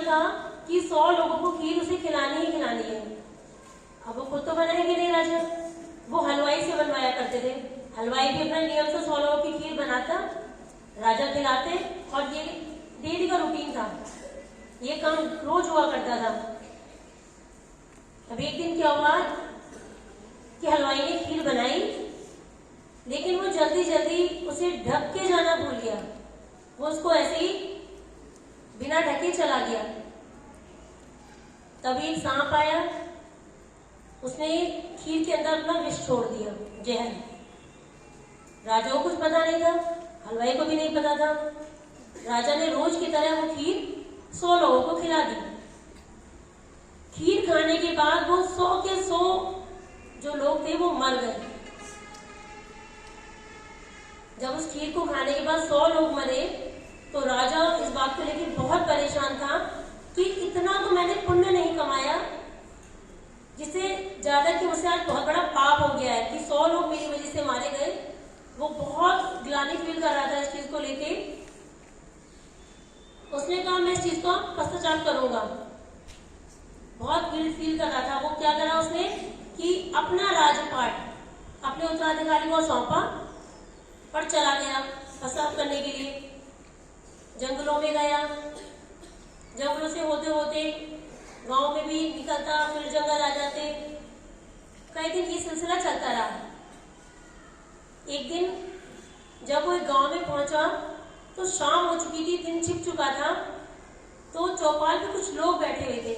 था कि 100 लोगों को खीर उसे खिलानी ही खिलानी है। अब वो खुद तो बनाएंगे नहीं राजा, वो हलवाई से बनवाया करते थे। हलवाई भी अपने नियम से 100 लोगों की खीर बनाता, राजा खिलाते, और ये डेली का रूटीन था, ये काम रोज हुआ करता था। अब एक दिन क्या हुआ कि हलवाई ने खीर बनाई, लेकिन वो जल्दी जल्दी उसे ढक के जाना भूल गया। वो उसको ऐसे ही बिना ढके चला गया। तभी एक सांप आया, उसने खीर के अंदर अपना विष छोड़ दिया, जहर। राजा को कुछ पता नहीं था, हलवाई को भी नहीं पता था। राजा ने रोज की तरह वो खीर 100 लोगों को खिला दी। खीर खाने के बाद वो 100 के 100 जो लोग थे वो मर गए। जब उस खीर को खाने के बाद 100 लोग मरे तो राजा इस बात को लेकर बहुत परेशान था कि इतना तो मैंने पुण्य नहीं कमाया, जिससे ज्यादा कि मुझसे आज बहुत बड़ा पाप हो गया है कि 100 लोग मेरी वजह से मारे गए। वो बहुत ग्लानि फील कर रहा था इस चीज को लेके। उसने कहा मैं इस चीज को पश्चाताप करूंगा। बहुत गिल्ट फील कर रहा था। वो क्या करा उसने कि अपना राजपाट अपने उत्तराधिकारी को सौंपा और चला गया पश्चाताप करने के लिए। जंगलों में गया, जंगलों से होते होते गांव में भी निकलता, फिर जंगल आ जाते। कई दिन ये सिलसिला चलता रहा। एक दिन जब वो एक गांव में पहुंचा तो शाम हो चुकी थी, दिन छिप चुका था। तो चौपाल पे कुछ लोग बैठे हुए थे।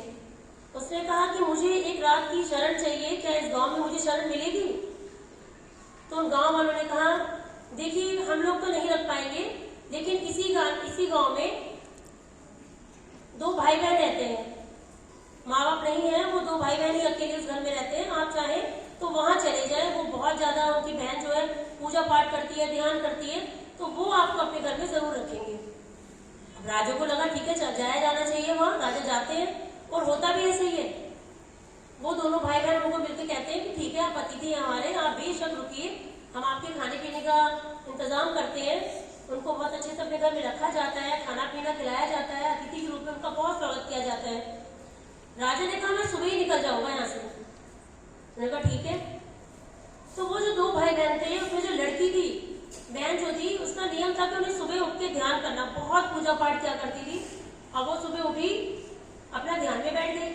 उसने कहा कि मुझे एक रात की शरण चाहिए, क्या इस गांव में मुझे शरण मिलेगी? तो उन गांव वालों ने कहा देखिए हम लोग तो नहीं रख पाएंगे, लेकिन इसी गांव में 2 भाई बहन रहते हैं, माँ बाप नहीं है, वो 2 भाई बहन ही अकेले उस घर में रहते हैं। आप चाहें तो वहां चले जाए, वो बहुत ज्यादा, उनकी बहन जो है पूजा पाठ करती है, ध्यान करती है, तो वो आपको अपने घर में जरूर रखेंगे। अब राजा को लगा ठीक है जाया जाना चाहिए वहां। राजा जाते हैं और होता भी ऐसे ही है। वो दोनों भाई बहन उनको मिलकर कहते हैं कि ठीक है आप अतिथि हैं हमारे, आप बेशक रुकिए, हम आपके खाने पीने का इंतजाम करते हैं। उनको बहुत अच्छे से अपने घर में रखा जाता है, खाना पीना खिलाया जाता है, अतिथि के रूप में उनका बहुत स्वागत किया जाता है। राजा ने कहा मैं सुबह ही निकल जाऊंगा यहाँ से। उन्होंने कहा ठीक है। तो वो जो 2 भाई बहन थे, उसमें जो लड़की थी, बहन जो थी, उसका नियम था कि उन्हें सुबह उठ के ध्यान करना, बहुत पूजा पाठ किया करती थी। अब वो सुबह उठी, अपना ध्यान में बैठ गई।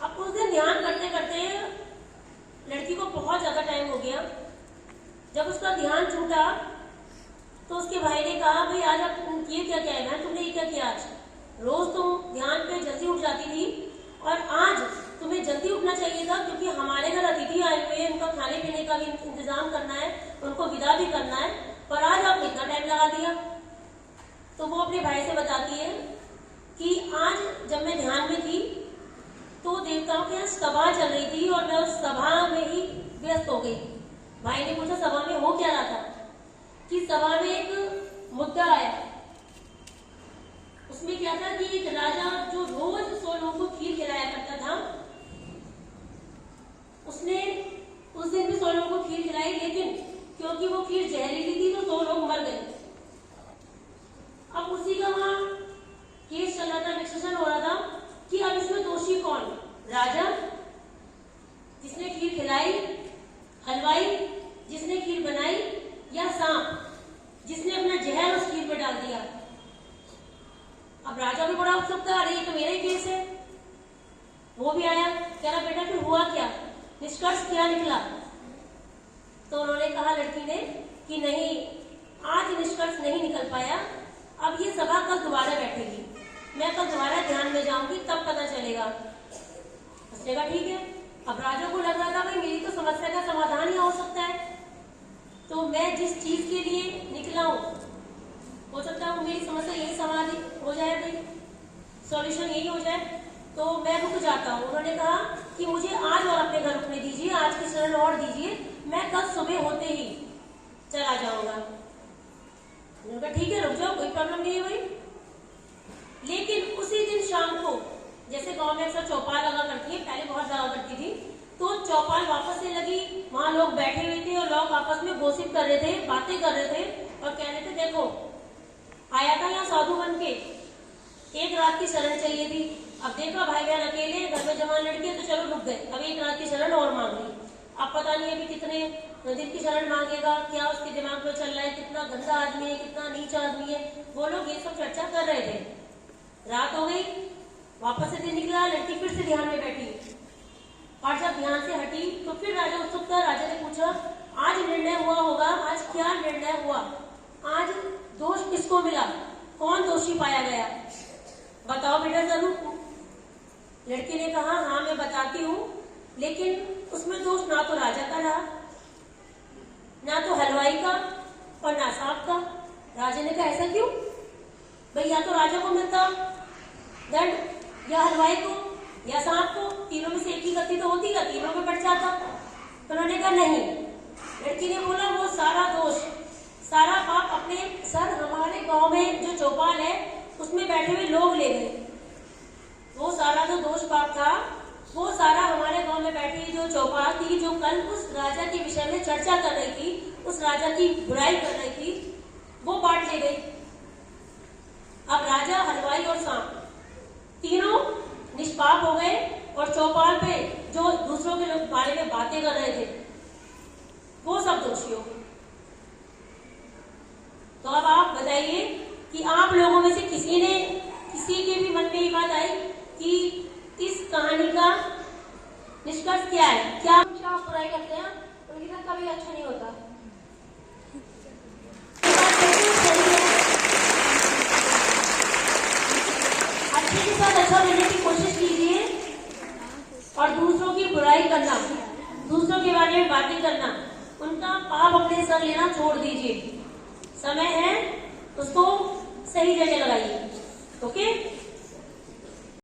अब उस दिन ध्यान करते करते लड़की को बहुत ज्यादा टाइम हो गया। जब उसका ध्यान छूटा तो उसके भाई ने कहा भाई आज आप ये क्या किया है, तुमने ये क्या किया आज? रोज तुम ध्यान पे जल्दी उठ जाती थी और आज तुम्हें जल्दी उठना चाहिए था, क्योंकि हमारे घर अतिथि आए हुए हैं, उनका खाने पीने का भी इंतजाम करना है, उनको विदा भी करना है, पर आज आपने इतना टाइम लगा दिया। तो वो अपने भाई से बताती है कि आज जब मैं ध्यान में थी तो देवताओं के यहाँ सभा चल रही थी और मैं उस सभा में ही व्यस्त हो गई। भाई ने पूछा सभा में हो क्या रहा था? कि सभा में एक मुद्दा आया। उसमें क्या था कि एक राजा जो रोज 100 लोगों को खीर खिलाया करता था, उसने उस दिन भी 100 लोगों को खीर खिलाई, लेकिन क्योंकि वो खीर जहरीली थी तो 100 लोग मर गए। अब उसी का वहां केस चल रहा था, डिस्कशन हो रहा था कि अब इसमें दोषी कौन? राजा जिसने खीर खिलाई, हलवाई जिसने खीर बनाई, या सांप जिसने अपना जहर उस खीर में डाल दिया? अब राजा भी बड़ा उत्सुक था, अरे ये तो मेरा ही केस है। वो भी आया, कह रहा बेटा फिर हुआ क्या, निष्कर्ष क्या निकला? तो उन्होंने कहा लड़की ने कि नहीं, आज निष्कर्ष नहीं निकल पाया, अब ये सभा कल दोबारा बैठेगी, मैं कल दोबारा ध्यान में जाऊंगी, तब पता चलेगा। उसने कहा ठीक है। अब राजा को लग रहा था भाई मेरी तो समस्या का समाधान ही हो सकता है, तो मैं जिस चीज के लिए निकला हूं हो सकता है मेरी समस्या यही समाधान हो जाए, भाई सॉल्यूशन यही हो जाए, तो मैं रुक जाता हूँ। उन्होंने कहा कि मुझे आज और अपने घर रुकने दीजिए, आज की शरण और दीजिए, मैं कल सुबह होते ही चला जाऊंगा। उन्होंने कहा ठीक है रुक जाओ, कोई प्रॉब्लम नहीं है भाई। लेकिन उसी दिन शाम को, जैसे गांव में अक्सर चौपाल लगा करती है, पहले बहुत ज्यादा करती थी, तो चौपाल वापस से लगी, वहां लोग बैठे हुए थे और लोग आपस में गोसिप कर रहे थे, बातें कर रहे थे और कह रहे थे देखो आया था यहाँ साधु बन के रात की शरण चाहिए थी। अब देखा भाई बहन अकेले घर में जवान लड़के तो चलो रुक गए, अब एक रात की शरण और मांग ली। अब पता नहीं अभी कितने दिन की शरण मांगेगा, क्या उसके दिमाग में चल रहा है, कितना गंदा आदमी है, कितना नीच आदमी है। वो लोग ये सब चर्चा कर रहे थे। रात हो गई, वापस से दिन निकला, लड़की फिर से ध्यान में बैठी और जब ध्यान से हटी तो फिर राजा उत्सुक था। राजा ने पूछा, आज निर्णय हुआ होगा, आज क्या निर्णय हुआ, आज दोष किसको मिला, कौन दोषी पाया गया, बताओ बेटा जरूर। लड़की ने कहा, हाँ मैं बताती हूँ, लेकिन उसमें दोष ना तो राजा का रहा, ना तो हलवाई का और ना सांप का। राजा ने कहा, ऐसा क्यों भाई, या तो राजा को मिलता दंड, या हलवाई को, या सांप को, तीनों में से एक ही गलती तो होती, तीनों में बढ़ जाता। तो उन्होंने कहा नहीं। लड़की ने बोला, वो सारा दोष, सारा पाप अपने सर हमारे गांव में जो चौपाल है उसमें बैठे हुए लोग ले गए। वो सारा जो दोष पाप था वो सारा हमारे गांव में बैठी जो चौपाल थी, जो कल उस राजा के विषय में चर्चा कर रही थी, उस राजा की बुराई कर रही थी, वो बांट ले गई। अब राजा, हलवाई और सांप तीनों निष्पाप हो गए और चौपाल पे जो दूसरों के लोग बारे में बातें कर रहे थे वो सब दोषी हो गए। तो अब आप बताइए कि आप लोगों में से किसी के भी मन में ये बात आई कि इस कहानी का निष्कर्ष क्या है? क्या आप बुराई करते हैं उनके साथ कभी अच्छा नहीं होता। अच्छे के साथ अच्छा बनने की कोशिश कीजिए और दूसरों की बुराई करना, दूसरों के बारे में बातें करना, उनका पाप अपने सर लेना छोड़ दीजिए। समय है उसको सही जगह लगाइए।